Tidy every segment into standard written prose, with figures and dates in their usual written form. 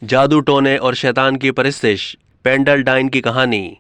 जादू टोने और शैतान की परस्तिश, पेंडल डाइन की कहानी।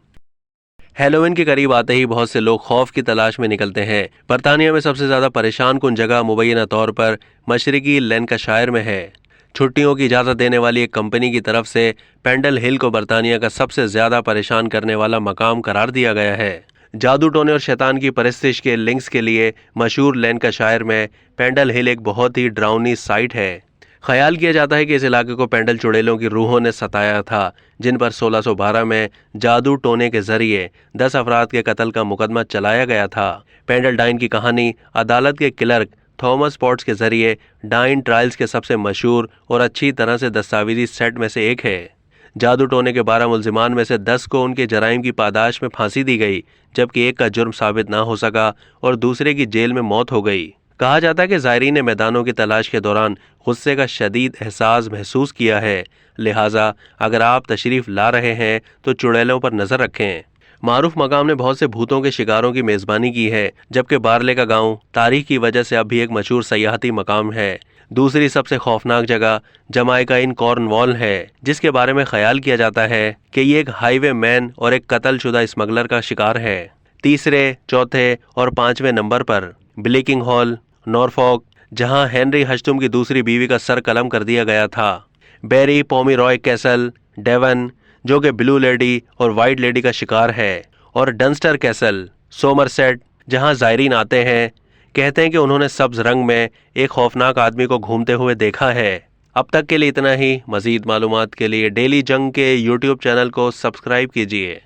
हैलोवीन के करीब आते ही बहुत से लोग खौफ की तलाश में निकलते हैं। बरतानिया में सबसे ज्यादा परेशान कुन जगह मुबैना तौर पर मशरकी लैंकाशायर में है। छुट्टियों की इजाजत देने वाली एक कंपनी की तरफ से पेंडल हिल को बरतानिया का सबसे ज्यादा परेशान करने वाला मकाम करार दिया गया है। जादू टोने और शैतान की परस्तिश के लिंक्स के लिए मशहूर लैंकाशायर में पेंडल हिल एक बहुत ही डरावनी साइट है। ख्याल किया जाता है कि इस इलाके को पेंडल चुड़ैलों की रूहों ने सताया था, जिन पर 1612 में जादू टोने के जरिए 10 अफराद के कत्ल का मुकदमा चलाया गया था। पेंडल डाइन की कहानी अदालत के क्लर्क थॉमस पॉट्स के जरिए डाइन ट्रायल्स के सबसे मशहूर और अच्छी तरह से दस्तावेजी सेट में से एक है। जादू टोने के 12 मुल्जिमान में से 10 को उनके जराइम की पादाश में फांसी दी गई, जबकि एक का जुर्म साबित ना हो सका और दूसरे की जेल में मौत हो गई। कहा जाता है कि ज़ायरीन ने मैदानों की तलाश के दौरान गुस्से का शदीद एहसास महसूस किया है, लिहाजा अगर आप तशरीफ़ ला रहे हैं तो चुड़ैलों पर नज़र रखें। मारूफ मकाम ने बहुत से भूतों के शिकारों की मेज़बानी की है, जबकि बारले का गांव तारीख की वजह से अब भी एक मशहूर सयाहती मकाम है। दूसरी सबसे खौफनाक जगह जमाइका इन कॉर्नवॉल है, जिसके बारे में ख्याल किया जाता है कि ये एक हाईवे मैन और एक कत्लशुदा स्मगलर का शिकार है। तीसरे, चौथे और 5वें नंबर पर ब्लीकिंग हॉल, नॉरफॉक, जहां हेनरी हश्तुम की दूसरी बीवी का सर कलम कर दिया गया था। बेरी पोमीरॉय कैसल, डेवन, जो कि ब्लू लेडी और वाइट लेडी का शिकार है। और डंस्टर कैसल, सोमरसेट, जहां ज़ायरीन आते हैं कहते हैं कि उन्होंने सब्ज रंग में एक खौफनाक आदमी को घूमते हुए देखा है। अब तक के लिए इतना ही। मज़ीद मालूमात के लिए डेली जंग के यूट्यूब चैनल को सब्सक्राइब कीजिए।